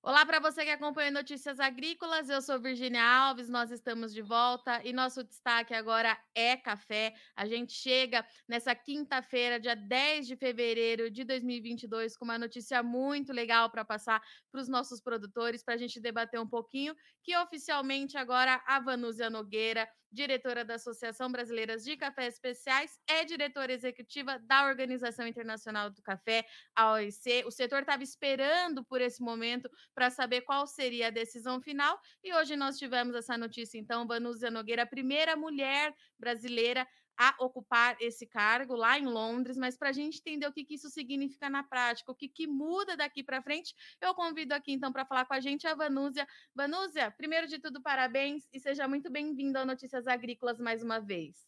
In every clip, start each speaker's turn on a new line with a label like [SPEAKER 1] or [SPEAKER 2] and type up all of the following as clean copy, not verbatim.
[SPEAKER 1] Olá para você que acompanha Notícias Agrícolas, eu sou Virgínia Alves, nós estamos de volta e nosso destaque agora é café. A gente chega nessa quinta-feira, dia 10 de fevereiro de 2022, com uma notícia muito legal para passar para os nossos produtores, para a gente debater um pouquinho, que oficialmente agora a Vanúzia Nogueira, diretora da Associação Brasileira de Cafés Especiais, é diretora executiva da Organização Internacional do Café, a OIC. O setor estava esperando por esse momento para saber qual seria a decisão final. E hoje nós tivemos essa notícia, então, Vanúzia Nogueira, a primeira mulher brasileira a ocupar esse cargo lá em Londres, mas para a gente entender o que isso significa na prática, o que muda daqui para frente, eu convido aqui então para falar com a gente a Vanúzia. Vanúzia, primeiro de tudo, parabéns e seja muito bem-vinda ao Notícias Agrícolas mais uma vez.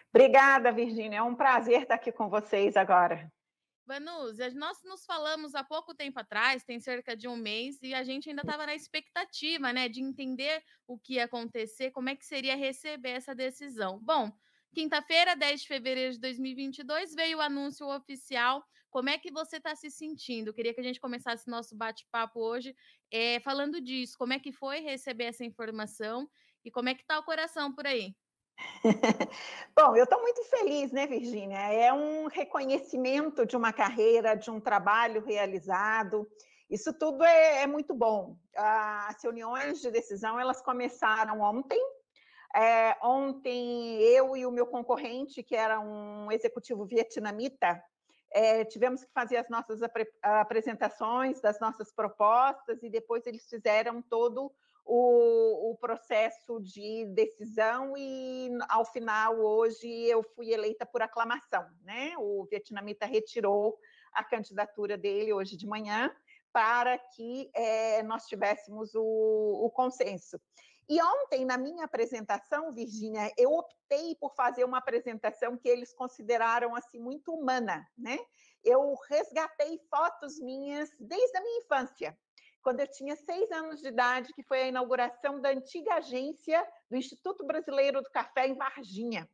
[SPEAKER 2] Obrigada, Virgínia. É um prazer estar aqui com vocês agora.
[SPEAKER 1] Vanúzia, nós nos falamos há pouco tempo atrás, tem cerca de um mês, e a gente ainda estava na expectativa, né, de entender o que ia acontecer, como é que seria receber essa decisão. Bom, quinta-feira, 10 de fevereiro de 2022, veio o anúncio oficial. Como é que você está se sentindo? Queria que a gente começasse nosso bate-papo hoje falando disso. Como é que foi receber essa informação e como é que está o coração por aí?
[SPEAKER 2] Bom, eu estou muito feliz, né, Virgínia? É um reconhecimento de uma carreira, de um trabalho realizado. Isso tudo é muito bom. As reuniões de decisão elas começaram ontem. Ontem eu e o meu concorrente, que era um executivo vietnamita, tivemos que fazer as nossas apresentações das nossas propostas e depois eles fizeram todo o processo de decisão e, ao final, hoje, eu fui eleita por aclamação, né? O vietnamita retirou a candidatura dele hoje de manhã para que nós tivéssemos o consenso. E ontem, na minha apresentação, Virgínia, eu optei por fazer uma apresentação que eles consideraram assim muito humana, né? Eu resgatei fotos minhas desde a minha infância, quando eu tinha 6 anos de idade, que foi a inauguração da antiga agência do Instituto Brasileiro do Café em Varginha,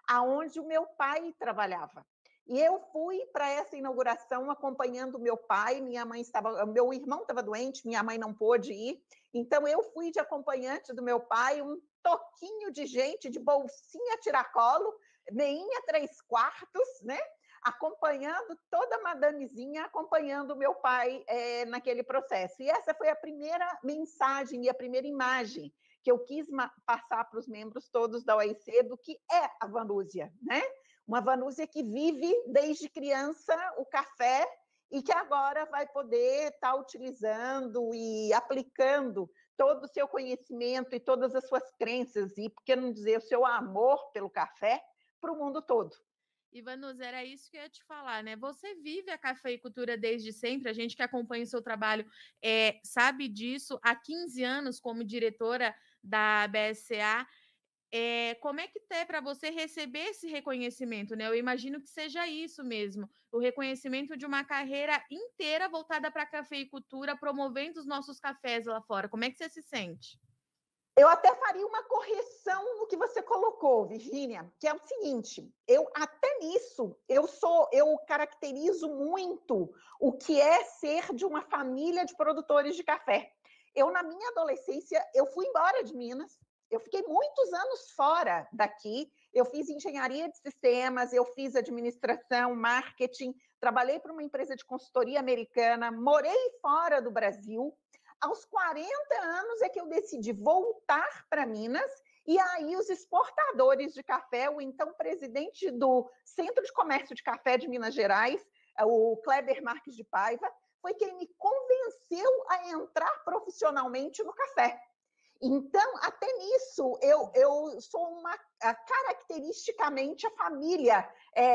[SPEAKER 2] aonde o meu pai trabalhava. E eu fui para essa inauguração acompanhando o meu pai, meu irmão estava doente, minha mãe não pôde ir, então eu fui de acompanhante do meu pai, um toquinho de gente, de bolsinha tiracolo, meinha 3/4, né? Acompanhando toda a madamezinha, acompanhando o meu pai naquele processo. E essa foi a primeira mensagem e a primeira imagem que eu quis passar para os membros todos da OIC do que é a Vanúzia, né? Uma Vanúzia que vive desde criança o café e que agora vai poder estar utilizando e aplicando todo o seu conhecimento e todas as suas crenças, e por que não dizer o seu amor pelo café, para o mundo todo.
[SPEAKER 1] Ivanus, era isso que eu ia te falar, né? Você vive a cafeicultura desde sempre, a gente que acompanha o seu trabalho sabe disso, há 15 anos como diretora da BSCA. Como é que é para você receber esse reconhecimento, né? Eu imagino que seja isso mesmo, o reconhecimento de uma carreira inteira voltada para a cafeicultura, promovendo os nossos cafés lá fora. Como é que você se sente?
[SPEAKER 2] Eu até faria uma correção no que você colocou, Virgínia, que é o seguinte: eu até nisso eu caracterizo muito o que é ser de uma família de produtores de café. Eu, na minha adolescência, eu fui embora de Minas, eu fiquei muitos anos fora daqui, eu fiz engenharia de sistemas, eu fiz administração, marketing, trabalhei para uma empresa de consultoria americana, morei fora do Brasil. Aos 40 anos é que eu decidi voltar para Minas, e aí os exportadores de café, o então presidente do Centro de Comércio de Café de Minas Gerais, o Kleber Marques de Paiva, foi quem me convenceu a entrar profissionalmente no café. Então, até nisso, eu sou caracteristicamente a família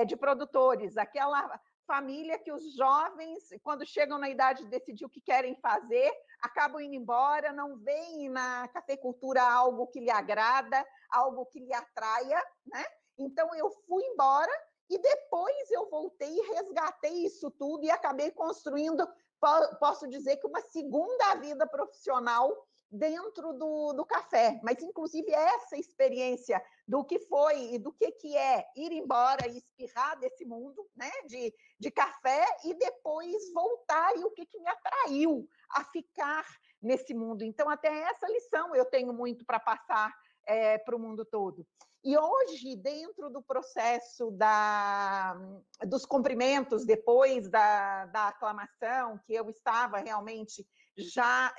[SPEAKER 2] de produtores, aquela família que os jovens, quando chegam na idade de decidir o que querem fazer, acabam indo embora, não veem na cafeicultura algo que lhe agrada, algo que lhe atraia, né? Então, eu fui embora e depois eu voltei e resgatei isso tudo e acabei construindo, posso dizer que uma segunda vida profissional dentro do café, mas inclusive essa experiência do que foi e do que é ir embora e espirrar desse mundo, né, de café, e depois voltar, e o que me atraiu a ficar nesse mundo. Então, até essa lição eu tenho muito para passar para o mundo todo. E hoje, dentro do processo dos cumprimentos, depois da aclamação, que eu estava realmente já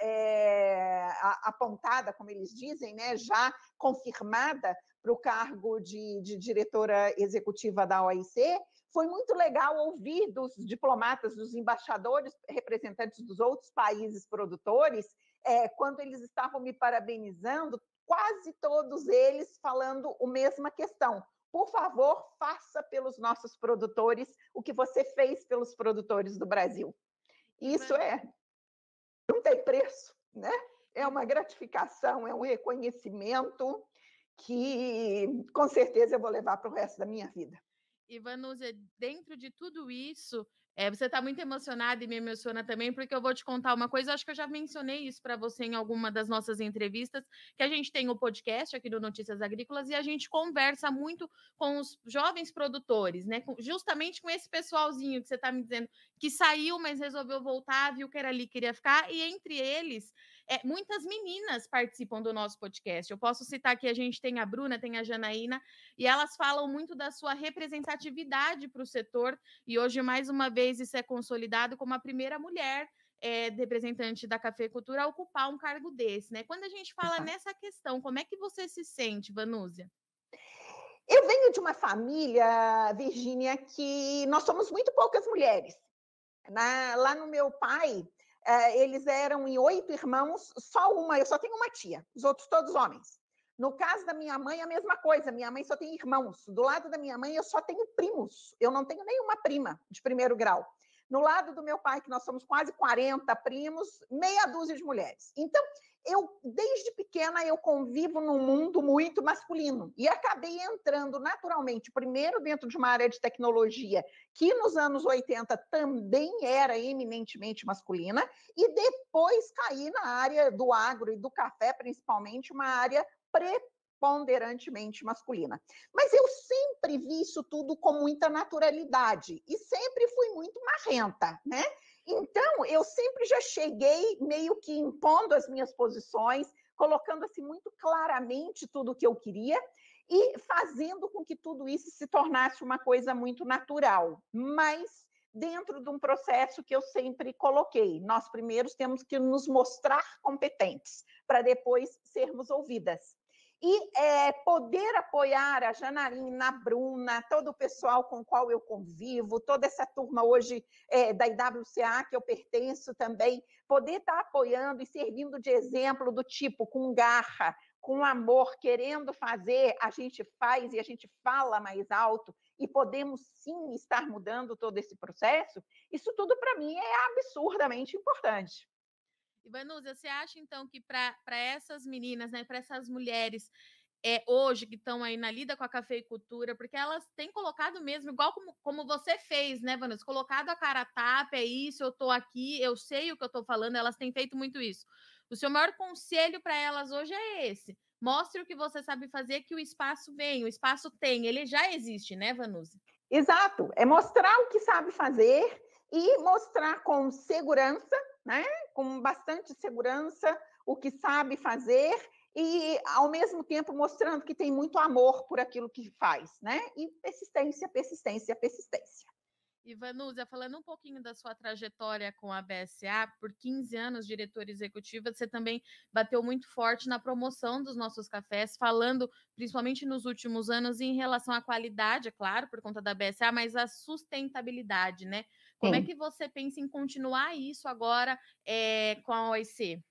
[SPEAKER 2] apontada, como eles dizem, né, já confirmada para o cargo de diretora executiva da OIC, foi muito legal ouvir dos diplomatas, dos embaixadores, representantes dos outros países produtores, quando eles estavam me parabenizando, quase todos eles falando a mesma questão. Por favor, faça pelos nossos produtores o que você fez pelos produtores do Brasil. Isso não tem preço, né? É uma gratificação, é um reconhecimento que, com certeza, eu vou levar para o resto da minha vida.
[SPEAKER 1] E, Vanúzia, dentro de tudo isso, você está muito emocionada e me emociona também, porque eu vou te contar uma coisa, acho que eu já mencionei isso para você em alguma das nossas entrevistas, que a gente tem o podcast aqui do Notícias Agrícolas e a gente conversa muito com os jovens produtores, né? Justamente com esse pessoalzinho que você está me dizendo, que saiu, mas resolveu voltar, viu que era ali, queria ficar, e entre eles, muitas meninas participam do nosso podcast. Eu posso citar que a gente tem a Bruna, tem a Janaína, e elas falam muito da sua representatividade para o setor, e hoje, mais uma vez, isso é consolidado como a primeira mulher representante da cafeicultura a ocupar um cargo desse, né? Quando a gente fala nessa questão, como é que você se sente, Vanúzia?
[SPEAKER 2] Eu venho de uma família, Virgínia, que nós somos muito poucas mulheres. Lá no meu pai, eles eram em 8 irmãos, eu só tenho uma tia, os outros todos homens. No caso da minha mãe, a mesma coisa, minha mãe só tem irmãos. Do lado da minha mãe, eu só tenho primos, eu não tenho nenhuma prima de primeiro grau. No lado do meu pai, que nós somos quase 40 primos, meia dúzia de mulheres. Então, desde pequena, eu convivo num mundo muito masculino e acabei entrando naturalmente, primeiro dentro de uma área de tecnologia, que nos anos 80 também era eminentemente masculina, e depois caí na área do agro e do café, principalmente, uma área preponderantemente masculina. Mas eu sempre vi isso tudo com muita naturalidade e sempre fui muito marrenta, né? Então, eu sempre já cheguei meio que impondo as minhas posições, colocando assim muito claramente tudo o que eu queria e fazendo com que tudo isso se tornasse uma coisa muito natural, mas dentro de um processo que eu sempre coloquei. Nós primeiros temos que nos mostrar competentes, para depois sermos ouvidas. E poder apoiar a Janaína, a Bruna, todo o pessoal com o qual eu convivo, toda essa turma hoje da IWCA, que eu pertenço também, poder estar apoiando e servindo de exemplo do tipo, com garra, com amor, querendo fazer, a gente faz e a gente fala mais alto, e podemos sim estar mudando todo esse processo, isso tudo para mim é absurdamente importante.
[SPEAKER 1] E, Vanúzia, você acha, então, que para essas meninas, né, para essas mulheres hoje que estão aí na lida com a cafeicultura, porque elas têm colocado mesmo, igual como você fez, né, Vanúzia? Colocado a cara a tapa, é isso, eu estou aqui, eu sei o que eu estou falando, elas têm feito muito isso. O seu maior conselho para elas hoje é esse. Mostre o que você sabe fazer, que o espaço vem, o espaço tem, ele já existe, né, Vanúzia?
[SPEAKER 2] Exato, é mostrar o que sabe fazer e mostrar com segurança, né? Com bastante segurança, o que sabe fazer e, ao mesmo tempo, mostrando que tem muito amor por aquilo que faz, né? E persistência, persistência, persistência.
[SPEAKER 1] E, Vanúzia, falando um pouquinho da sua trajetória com a BSA, por 15 anos diretora executiva, você também bateu muito forte na promoção dos nossos cafés, falando principalmente nos últimos anos em relação à qualidade, é claro, por conta da BSA, mas a sustentabilidade, né? Como é que você pensa em continuar isso agora com a OIC?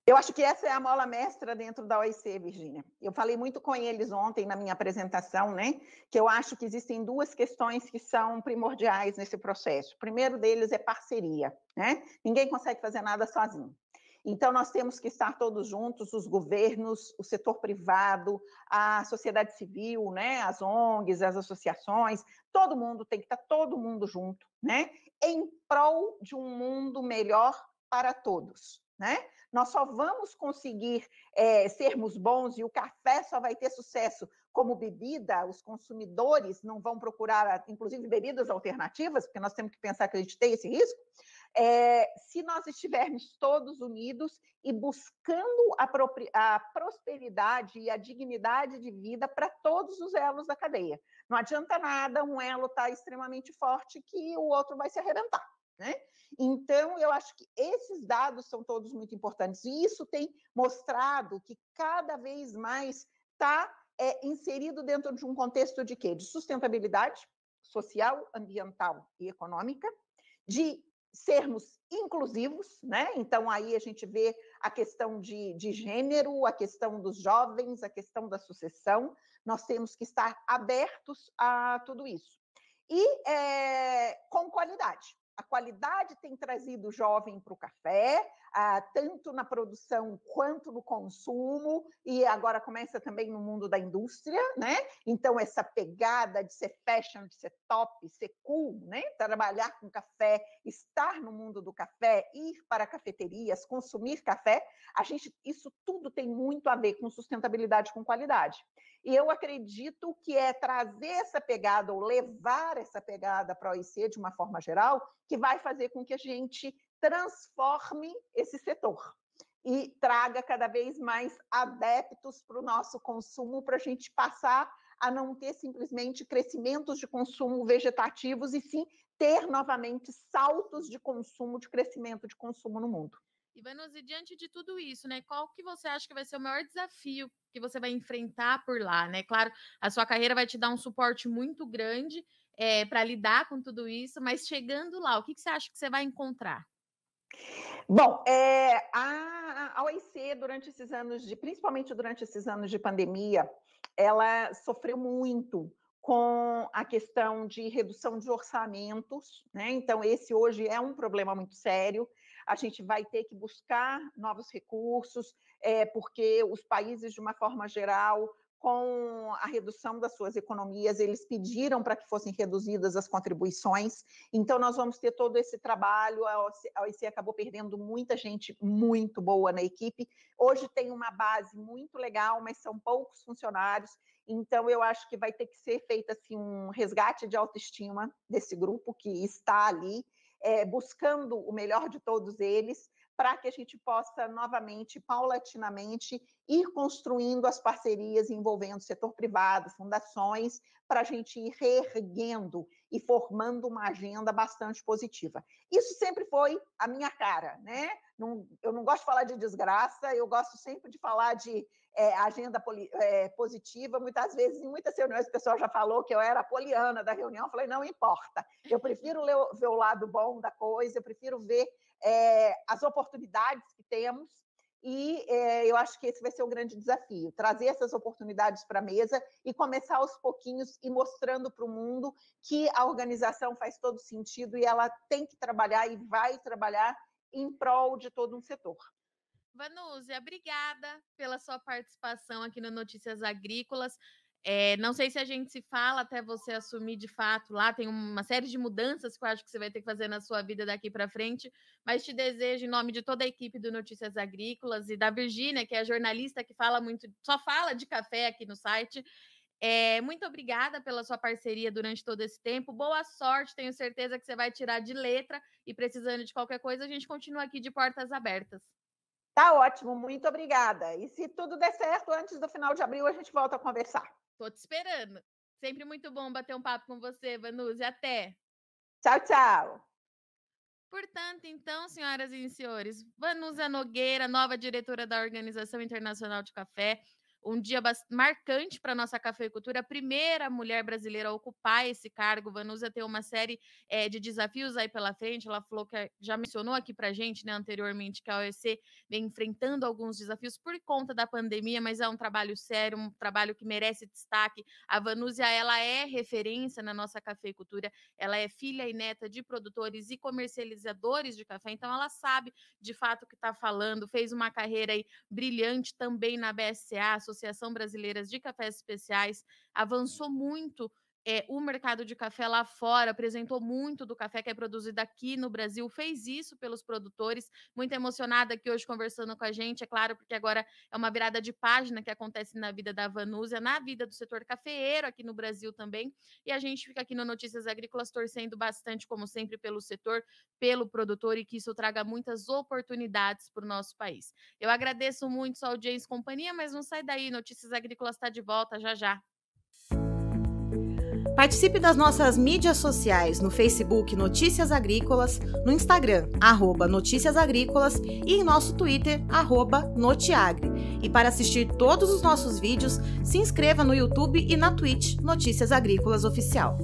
[SPEAKER 2] Eu acho que essa é a mola mestra dentro da OIC, Virgínia. Eu falei muito com eles ontem na minha apresentação, né? Que eu acho que existem 2 questões que são primordiais nesse processo. O primeiro deles é parceria, né? Ninguém consegue fazer nada sozinho. Então, nós temos que estar todos juntos, os governos, o setor privado, a sociedade civil, né? As ONGs, as associações, todo mundo tem que estar todo mundo junto, né? Em prol de um mundo melhor para todos. né? Nós só vamos conseguir sermos bons e o café só vai ter sucesso como bebida, os consumidores não vão procurar, inclusive, bebidas alternativas, porque nós temos que pensar que a gente tem esse risco, se nós estivermos todos unidos e buscando a prosperidade e a dignidade de vida para todos os elos da cadeia. Não adianta nada um elo estar extremamente forte que o outro vai se arrebentar, né? Então, eu acho que esses dados são todos muito importantes. E isso tem mostrado que cada vez mais está inserido dentro de um contexto de quê? De sustentabilidade social, ambiental e econômica, de sermos inclusivos, né? Então, aí a gente vê a questão de gênero, a questão dos jovens, a questão da sucessão. Nós temos que estar abertos a tudo isso. E com qualidade. A qualidade tem trazido o jovem para o café, tanto na produção quanto no consumo, e agora começa também no mundo da indústria, né? Então, essa pegada de ser fashion, de ser top, ser cool, né? Trabalhar com café, estar no mundo do café, ir para cafeterias, consumir café, isso tudo tem muito a ver com sustentabilidade, com qualidade. E eu acredito que é trazer essa pegada ou levar essa pegada para a OIC de uma forma geral que vai fazer com que a gente transforme esse setor e traga cada vez mais adeptos para o nosso consumo, para a gente passar a não ter simplesmente crescimentos de consumo vegetativos e sim ter novamente saltos de consumo, de crescimento de consumo no mundo.
[SPEAKER 1] E, Vanusa, diante de tudo isso, né, qual que você acha que vai ser o maior desafio que você vai enfrentar por lá, né? Claro, a sua carreira vai te dar um suporte muito grande para lidar com tudo isso, mas chegando lá, o que você acha que você vai encontrar?
[SPEAKER 2] Bom, a OIC, durante esses anos principalmente durante esses anos de pandemia, ela sofreu muito com a questão de redução de orçamentos, né? Então, esse hoje é um problema muito sério. A gente vai ter que buscar novos recursos, porque os países, de uma forma geral, com a redução das suas economias, eles pediram para que fossem reduzidas as contribuições. Então, nós vamos ter todo esse trabalho. A OIC acabou perdendo muita gente muito boa na equipe. Hoje tem uma base muito legal, mas são poucos funcionários. Então, eu acho que vai ter que ser feito assim, um resgate de autoestima desse grupo que está ali, buscando o melhor de todos eles, para que a gente possa novamente, paulatinamente, ir construindo as parcerias envolvendo o setor privado, fundações, para a gente ir reerguendo e formando uma agenda bastante positiva. Isso sempre foi a minha cara, né? Eu não gosto de falar de desgraça, eu gosto sempre de falar de agenda positiva. Muitas vezes, em muitas reuniões, o pessoal já falou que eu era a poliana da reunião. Eu falei, não importa, eu prefiro ver o lado bom da coisa, eu prefiro ver as oportunidades que temos, e eu acho que esse vai ser o grande desafio, trazer essas oportunidades para a mesa e começar aos pouquinhos e mostrando para o mundo que a organização faz todo sentido e ela tem que trabalhar e vai trabalhar em prol de todo um setor.
[SPEAKER 1] Vanúzia, obrigada pela sua participação aqui no Notícias Agrícolas. Não sei se a gente se fala até você assumir de fato lá, tem uma série de mudanças que eu acho que você vai ter que fazer na sua vida daqui para frente, mas te desejo, em nome de toda a equipe do Notícias Agrícolas e da Virgínia, que é a jornalista que fala muito, só fala de café aqui no site. Muito obrigada pela sua parceria durante todo esse tempo. Boa sorte, tenho certeza que você vai tirar de letra e precisando de qualquer coisa, a gente continua aqui de portas abertas.
[SPEAKER 2] Tá ótimo, muito obrigada. E se tudo der certo, antes do final de abril, a gente volta a conversar.
[SPEAKER 1] Tô te esperando. Sempre muito bom bater um papo com você, Vanusa. Até!
[SPEAKER 2] Tchau, tchau!
[SPEAKER 1] Portanto, então, senhoras e senhores, Vanusa Nogueira, nova diretora da Organização Internacional de Café, um dia marcante para a nossa cafeicultura, a primeira mulher brasileira a ocupar esse cargo. Vanusa tem uma série de desafios aí pela frente. Ela falou que já mencionou aqui para a gente, né, anteriormente, que a OEC vem enfrentando alguns desafios por conta da pandemia, mas é um trabalho sério, um trabalho que merece destaque. A Vanusa, ela é referência na nossa cafeicultura, ela é filha e neta de produtores e comercializadores de café, então ela sabe de fato o que está falando, fez uma carreira aí brilhante também na BSCA, Associação Brasileira de Cafés Especiais, avançou muito o mercado de café lá fora, apresentou muito do café que é produzido aqui no Brasil, fez isso pelos produtores, muito emocionada aqui hoje conversando com a gente, é claro, porque agora é uma virada de página que acontece na vida da Vanusa, na vida do setor cafeeiro aqui no Brasil também, e a gente fica aqui no Notícias Agrícolas torcendo bastante, como sempre, pelo setor, pelo produtor, e que isso traga muitas oportunidades para o nosso país. Eu agradeço muito sua audiência e companhia, mas não sai daí, Notícias Agrícolas está de volta já já.
[SPEAKER 3] Participe das nossas mídias sociais no Facebook Notícias Agrícolas, no Instagram @Notícias Agrícolas e em nosso Twitter @Notiagre. E para assistir todos os nossos vídeos, se inscreva no YouTube e na Twitch Notícias Agrícolas Oficial.